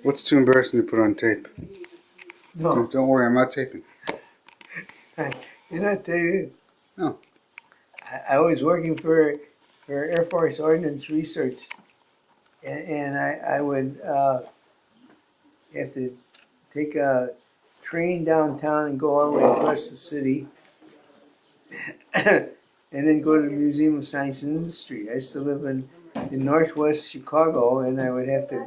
What's too embarrassing to put on tape? No, Don't worry, I'm not taping. you're not there. No. I was working for Air Force Ordnance Research, and I would have to take a train downtown and go all the way across the city, and then go to the Museum of Science and Industry. I used to live in Northwest Chicago, and I would have to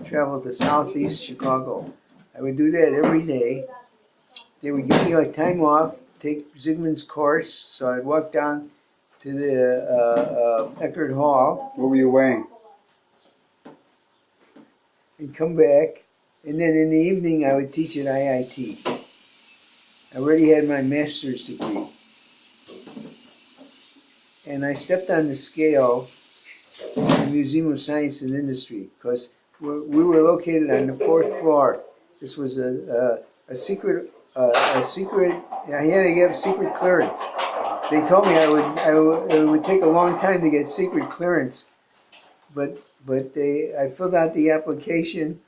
travel to Southeast Chicago. I would do that every day. They would give me like time off, take Zygmunt's course, so I'd walk down to the Eckerd Hall What were you weighing? and come back, and then in the evening I would teach at IIT. I already had my master's degree. And I stepped on the scale in the Museum of Science and Industry because we were located on the fourth floor. This was a secret, I had to get secret clearance. They told me it would take a long time to get secret clearance, but I filled out the application,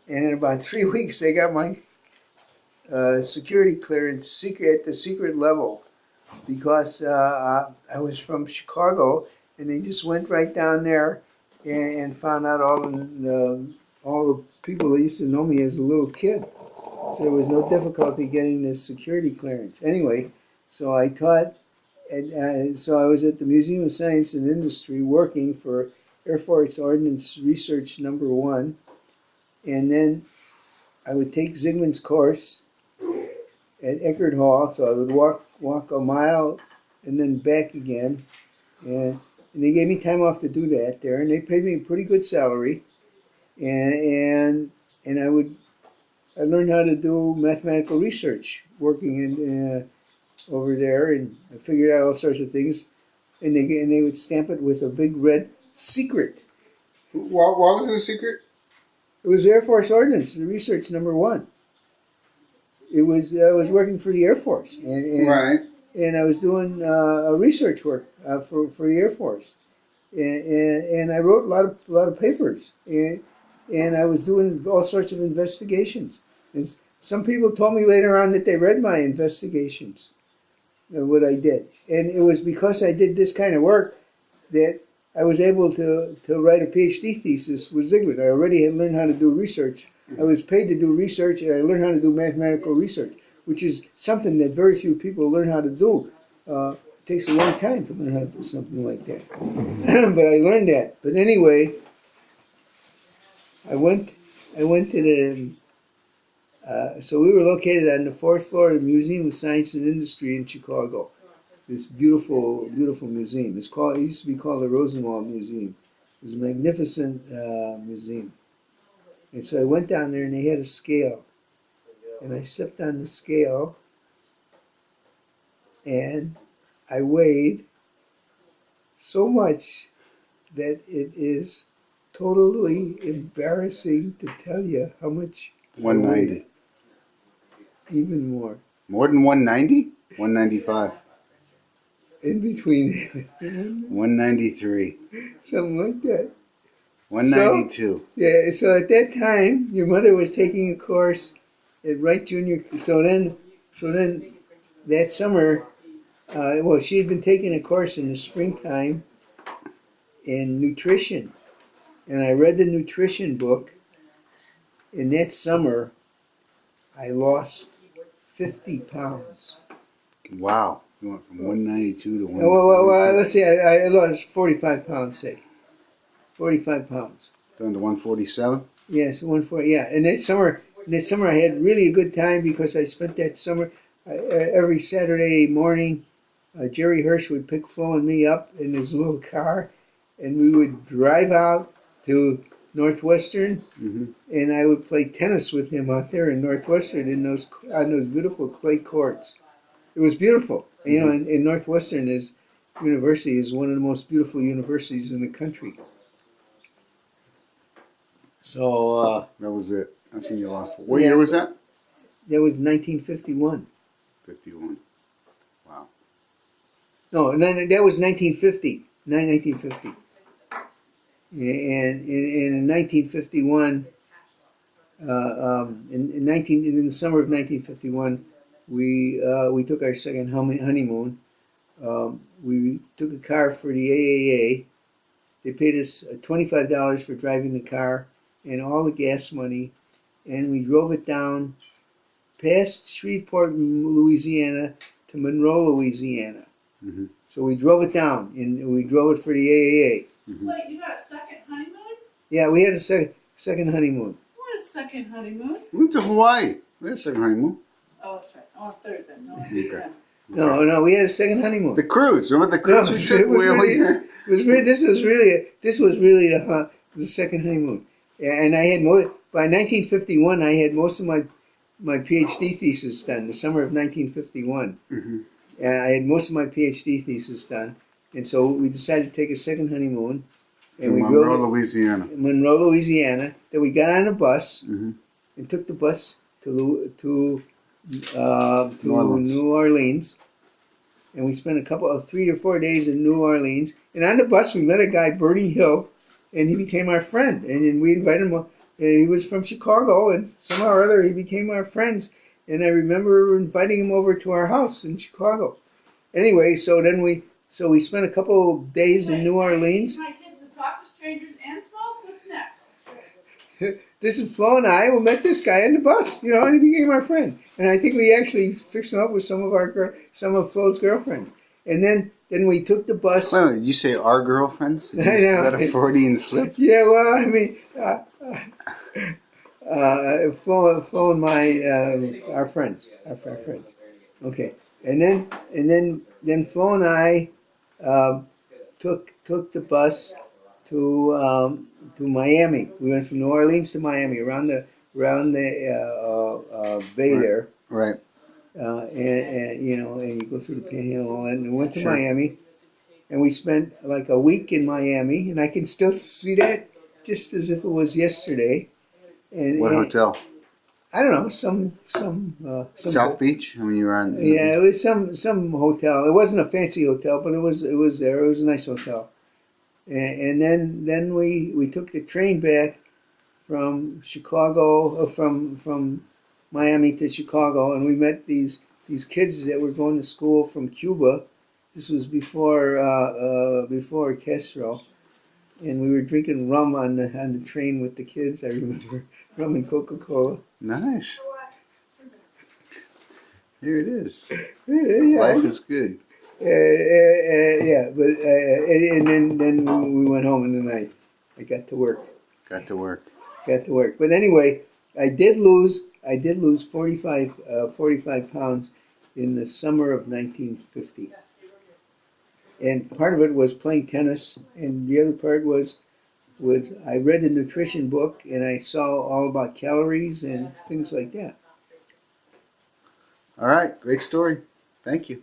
and in about 3 weeks they got my security clearance at the secret level, because I was from Chicago, and they just went right down there and found out all the people that used to know me as a little kid. So there was no difficulty getting this security clearance. Anyway, so I taught, and so I was at the Museum of Science and Industry working for Air Force Ordnance Research number 1, and then I would take Zygmunt's course at Eckerd Hall, so I would walk a mile and then back again, and they gave me time off to do that there, and they paid me a pretty good salary, and I learned how to do mathematical research working in over there, and I figured out all sorts of things, and they would stamp it with a big red secret. Why was it a secret? It was Air Force Ordnance Research number 1. It was I was working for the Air Force, Right. and I was doing research work for the Air Force, and I wrote a lot of papers, and I was doing all sorts of investigations. And some people told me later on that they read my investigations, what I did, and it was because I did this kind of work that I was able to write a PhD thesis with Zygmunt. I already had learned how to do research. I was paid to do research, and I learned how to do mathematical research, which is something that very few people learn how to do. It takes a long time to learn how to do something like that. But I learned that. But anyway, I went to the, so we were located on the fourth floor of the Museum of Science and Industry in Chicago. This beautiful, beautiful museum. It used to be called the Rosenwald Museum. It was a magnificent museum. And so I went down there, and they had a scale. And I stepped on the scale, and I weighed so much that it is totally embarrassing to tell you how much. 190. Even more. More than 190? 195. In between. 193. Something like that. 192. Yeah, so at that time, your mother was taking a course at Wright Junior. So then that summer, she had been taking a course in the springtime in nutrition. And I read the nutrition book. And that summer, I lost 50 pounds. Wow. You went from 192 to 146. Well, let's say I lost 45 pounds, say. 45 pounds. Down to 147? Yes, 140. Yeah, and that summer I had really a good time because I spent that summer every Saturday morning. Jerry Hirsch would pick Flo and me up in his little car, and we would drive out to Northwestern, and I would play tennis with him out there in Northwestern on those beautiful clay courts. It was beautiful. You know, in Northwestern University is one of the most beautiful universities in the country. So that was it. That's when you lost. What year was that? That was 1951. 51. Wow. No, that was 1950. 1950. And in 1951, in the summer of 1951, we took our second honeymoon. We took a car for the AAA. They paid us $25 for driving the car and all the gas money, and we drove it down past Shreveport, Louisiana, to Monroe, Louisiana. Mm-hmm. So we drove it down, and we drove it for the AAA. Mm-hmm. Wait, you got a second honeymoon? Yeah, we had a second honeymoon. What a second honeymoon? We went to Hawaii. We had a second honeymoon. Oh, that's right. Oh, third then. No, Okay. No, we had a second honeymoon. The cruise. Remember the No, cruise we took? this was really the second honeymoon. And I had by 1951 I had most of my PhD thesis done. The summer of 1951, Mm-hmm. I had most of my PhD thesis done, and so we decided to take a second honeymoon. To Monroe, Louisiana. Monroe, Louisiana. Then we got on a bus Mm-hmm. and took the bus to Orleans. New Orleans, and we spent 3 or 4 days in New Orleans. And on the bus, we met a guy, Bertie Hill, and he became our friend. And then we invited him. He was from Chicago, and somehow or other he became our friends. And I remember inviting him over to our house in Chicago. Anyway, so we spent a couple of days in New Orleans. My kids to talk to strangers and smoke? What's next? This is Flo and I. We met this guy on the bus, and he became our friend. And I think we actually fixed him up with some of Flo's girlfriends. And then we took the bus. Wait a minute, you say our girlfriends? Is I know. that a Freudian slip? Yeah, well, I mean, Flo and our friends. Okay, and then Flo and I took the bus to Miami. We went from New Orleans to Miami around the bay there, Right. and you go through the Panhandle and all that. And we went to Sure. Miami, and we spent like a week in Miami, and I can still see that just as if it was yesterday. And What hotel? I don't know, some South Beach? I mean, you were on. Yeah, it was some hotel. It wasn't a fancy hotel, but it was there. It was a nice hotel. And then we took the train back from Chicago, from Miami to Chicago, and we met these kids that were going to school from Cuba. This was before Castro, and we were drinking rum on the train with the kids. I remember rum and Coca-Cola. Nice. Here it is. Yeah. Life is good. Yeah, but and then we went home in the night. I got to work. Got to work. But anyway, I did lose 45 pounds in the summer of 1950. And part of it was playing tennis, and the other part was I read the nutrition book, and I saw all about calories and things like that. All right. Great story. Thank you.